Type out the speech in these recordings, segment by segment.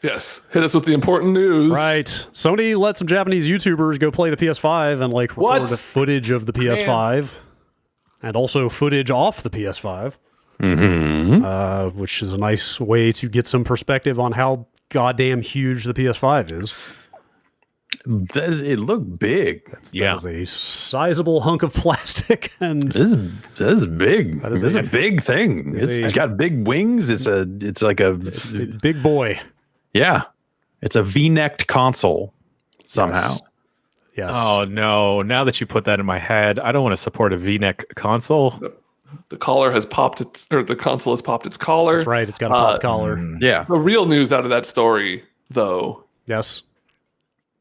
Yes, hit us with the important news. Right. Sony let some Japanese YouTubers go play the PS5 and like record the footage of the PS5 and also footage off the PS5, which is a nice way to get some perspective on how goddamn huge the PS5 is. It looked big. That is a sizable hunk of plastic, and this is big. This is a big thing. It's got big wings. It's like a big boy. Yeah, it's a V-necked console somehow. Yes. Oh no! Now that you put that in my head, I don't want to support a V-neck console. The collar has popped the console has popped its collar. That's right. It's got a pop collar. Yeah. The real news out of that story, though. Yes.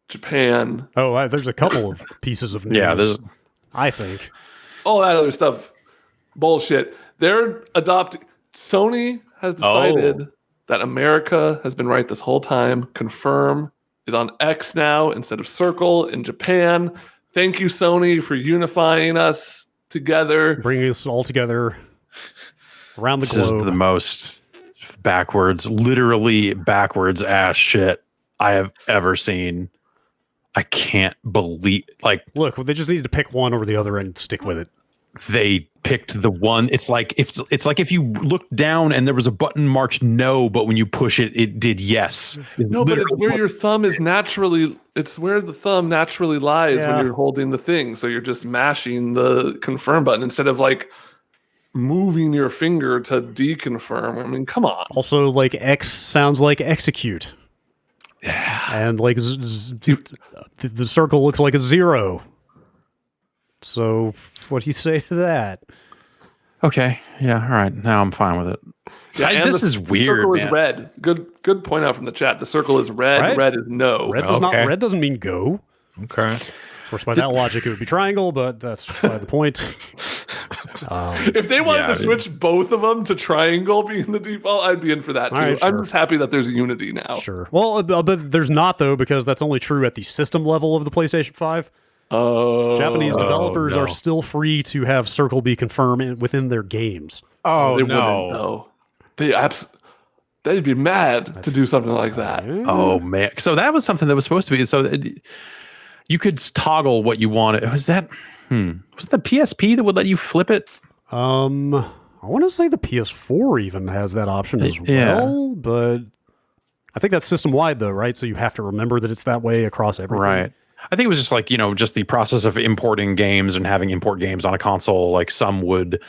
Japan. Oh, there's a couple of pieces of news. Yeah, I think. All that other stuff, bullshit. Sony has decided that America has been right this whole time. Confirm is on X now instead of Circle in Japan. Thank you, Sony, for unifying us together. Bringing us all together around the globe. This is the most literally backwards ass shit I have ever seen. I can't believe, look, they just needed to pick one over the other and stick with it. They picked the one. It's like if you looked down and there was a button marked no, but when you push it, it did yes. No, but it's where your thumb is naturally. It's where the thumb naturally lies when you're holding the thing. So you're just mashing the confirm button instead of moving your finger to deconfirm. I mean, come on. Also, X sounds like execute. Yeah, and the circle looks like a 0. So, what do you say to that? Okay, yeah, all right. Now I'm fine with it. Yeah, this is weird. The circle man. is red. Good point out from the chat. The circle is red. Right? Red is no. Red doesn't mean go. Okay. Of course, by that logic, it would be triangle, but that's by the point. If they wanted to switch both of them to triangle being the default, I'd be in for that too. Right, sure. I'm just happy that there's unity now. Sure. Well, but there's not, though, because that's only true at the system level of the PlayStation 5. Japanese developers are still free to have Circle be confirmed within their games. Oh, they no. They'd be mad to do something like that. Oh, man. So that was something that was supposed to be. So you could toggle what you wanted. Was that was it the PSP that would let you flip it? I want to say the PS4 even has that option as well, but I think that's system-wide, though, right? So you have to remember that it's that way across everything. Right. I think it was just just the process of importing games and having import games on a console. Like some would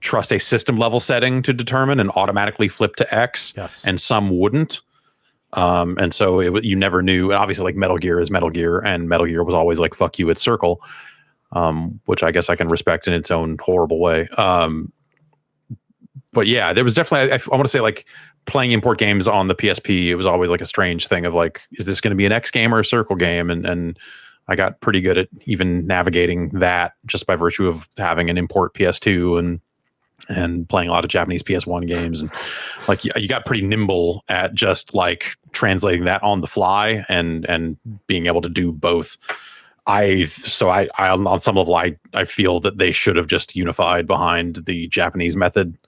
trust a system level setting to determine and automatically flip to X, and some wouldn't. And so you never knew. And obviously, Metal Gear is Metal Gear, and Metal Gear was always like "fuck you" at Circle, which I guess I can respect in its own horrible way. But yeah, there was definitely I want to say playing import games on the PSP, it was always a strange thing of is this going to be an X game or a Circle game? And I got pretty good at even navigating that just by virtue of having an import PS2 and playing a lot of Japanese PS1 games. And you got pretty nimble at just translating that on the fly and being able to do both. I on some level, I feel that they should have just unified behind the Japanese method.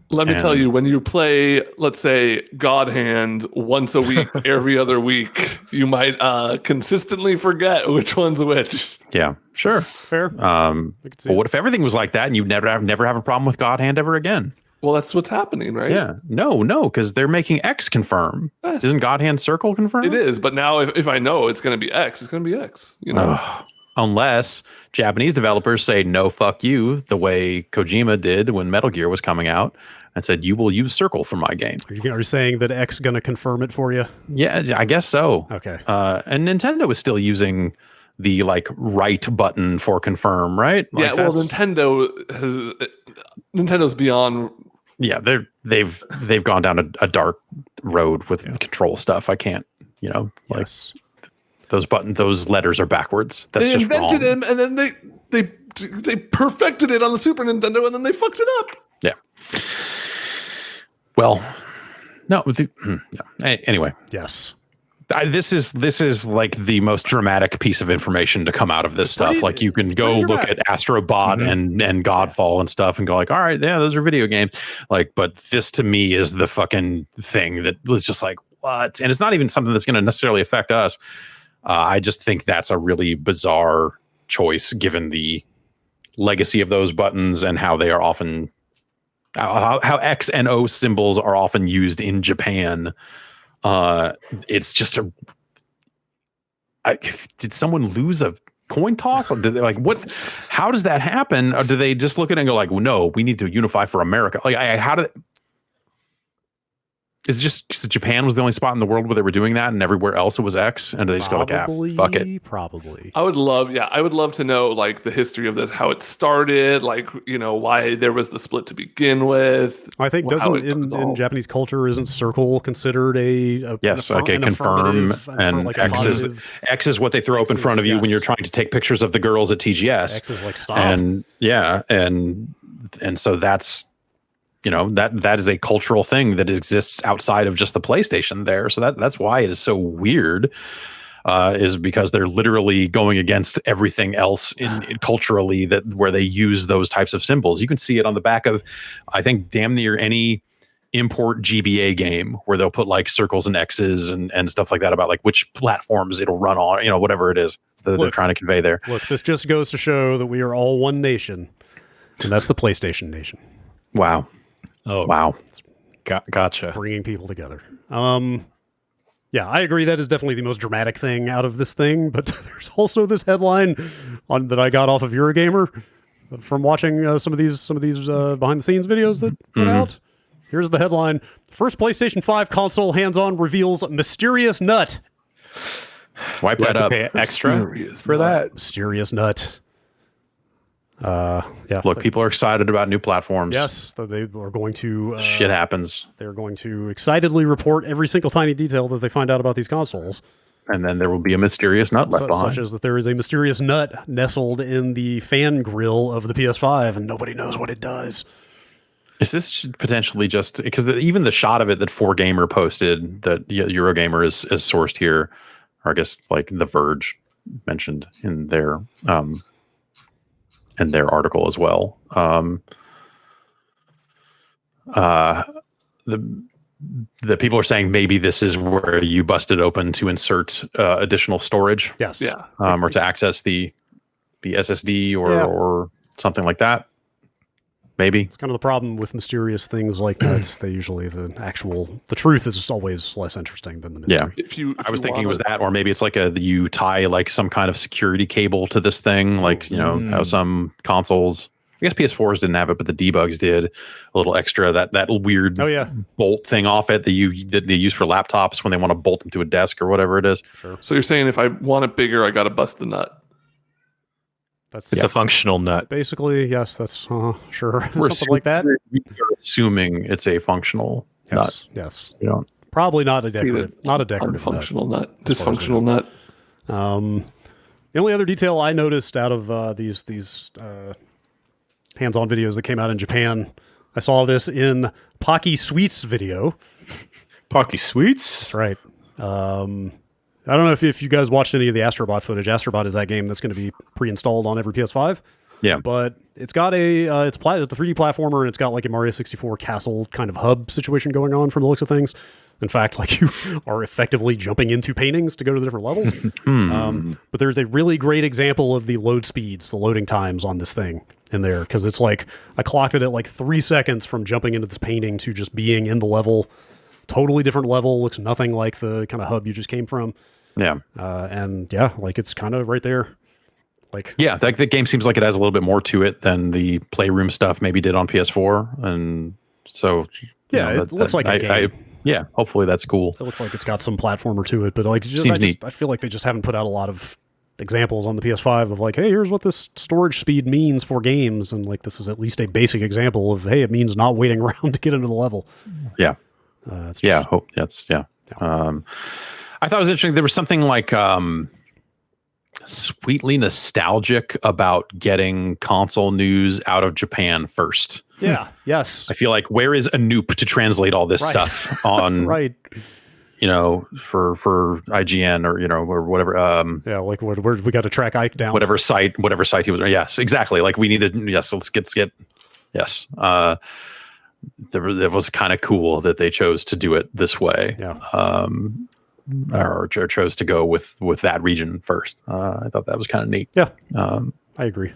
Let me tell you, when you play, let's say, God Hand once a week, every other week, you might consistently forget which one's which. Yeah, sure. Fair. But what if everything was like that and you never have a problem with God Hand ever again? Well, that's what's happening, right? Yeah. No, because they're making X confirm. Yes. Isn't God Hand Circle confirm? It is, but now if I know it's going to be X, it's going to be X. You know. Unless Japanese developers say no, fuck you, the way Kojima did when Metal Gear was coming out, and said you will use Circle for my game. Are you saying that X going to confirm it for you? Yeah, I guess so. Okay. And Nintendo is still using the right button for confirm, right? Yeah. Well, Nintendo's beyond. Yeah, they've gone down a dark road with control stuff. I can't, Yes. those letters are backwards. That's just wrong. They invented him, and then they perfected it on the Super Nintendo, and then they fucked it up. Yeah. Well, no. Anyway. Yes. This is like the most dramatic piece of information to come out of this stuff. Like you can go look at Astrobot and Godfall and stuff and go like, all right, yeah, those are video games. Like, but this to me is the fucking thing that was just like, what? And it's not even something that's going to necessarily affect us. I just think that's a really bizarre choice given the legacy of those buttons and how they are often how X and O symbols are often used in Japan. It's just did someone lose a coin toss? Or did they like what? How does that happen? Or do they just look at it and go like, well, no, we need to unify for America? Like, how did? Is it just because Japan was the only spot in the world where they were doing that, and everywhere else it was X? And they just go like, fuck it. Probably. I would love to know like the history of this, how it started, like why there was the split to begin with. I think in Japanese culture, isn't circle considered a yes, like confirm, and like X is what they throw up in front of you when you're trying to take pictures of the girls at TGS. X is like stop, and so that's. That is a cultural thing that exists outside of just the PlayStation there. So that's why it is so weird, is because they're literally going against everything else in culturally where they use those types of symbols. You can see it on the back of, I think, damn near any import GBA game where they'll put like circles and X's and stuff like that about like which platforms it'll run on, whatever it is that they're trying to convey there. Look, this just goes to show that we are all one nation, and that's the PlayStation nation. Wow. Oh, wow. Gotcha. Bringing people together. Yeah, I agree. That is definitely the most dramatic thing out of this thing. But there's also this headline that I got off of Eurogamer from watching some of these behind the scenes videos that went out. Here's the headline: First PlayStation 5 console hands-on reveals mysterious nut. Wipe that up. Pay extra for that mysterious nut. Yeah. Look, people are excited about new platforms. Yes, they are going to. Shit happens. They're going to excitedly report every single tiny detail that they find out about these consoles. And then there will be a mysterious nut left behind. Such as that there is a mysterious nut nestled in the fan grill of the PS5, and nobody knows what it does. Is this potentially just because even the shot of it that 4Gamer posted that Eurogamer is sourced here, or I guess like The Verge mentioned in their article as well. The people are saying maybe this is where you bust it open to insert additional storage. Yes. Yeah. Or to access the SSD or something like that. Maybe. It's kind of the problem with mysterious things like nuts. They usually the truth is just always less interesting than the mystery. Yeah. I was thinking it was that, or maybe it's like you tie like some kind of security cable to this thing, like, how some consoles, I guess PS4s didn't have it, but the debugs did a little extra, that weird bolt thing off it that they use for laptops when they want to bolt them to a desk or whatever it is. Sure. So you're saying if I want it bigger, I got to bust the nut. It's a functional nut. Basically, yes, that's sure. Something like that. We're assuming it's a functional nut. Yes. Probably not a decorative functional nut. Dysfunctional nut. The only other detail I noticed out of these hands-on videos that came out in Japan, I saw this in Pocky Sweet's video. Pocky Sweets? That's right. I don't know if you guys watched any of the Astrobot footage. Astrobot is that game that's going to be pre-installed on every PS5. Yeah. But it's got it's a 3D platformer, and it's got like a Mario 64 castle kind of hub situation going on from the looks of things. In fact, like you are effectively jumping into paintings to go to the different levels. But there's a really great example of the load speeds, the loading times on this thing in there. Because it's like, I clocked it at like 3 seconds from jumping into this painting to just being in the level. Totally different level. Looks nothing like the kind of hub you just came from. Yeah. Like it's kind of right there. Like, yeah, the game seems like it has a little bit more to it than the Playroom stuff maybe did on PS4. And so, it looks like a game. Hopefully that's cool. It looks like it's got some platformer to it, but like, seems neat. I feel like they just haven't put out a lot of examples on the PS5 of like, hey, here's what this storage speed means for games. And like, this is at least a basic example of, hey, it means not waiting around to get into the level. Yeah. I thought it was interesting. There was something like sweetly nostalgic about getting console news out of Japan first. Yeah. Yes. I feel like, where is Anoop to translate all this stuff on? Right. you know, for IGN or, you know, or whatever. Yeah, like we got to track Ike down. Whatever site he was. Yes, exactly. Like we needed. Yes, let's get. Yes. It was kind of cool that they chose to do it this way. Yeah. Or chose to go with that region first. I thought that was kind of neat. Yeah. I agree.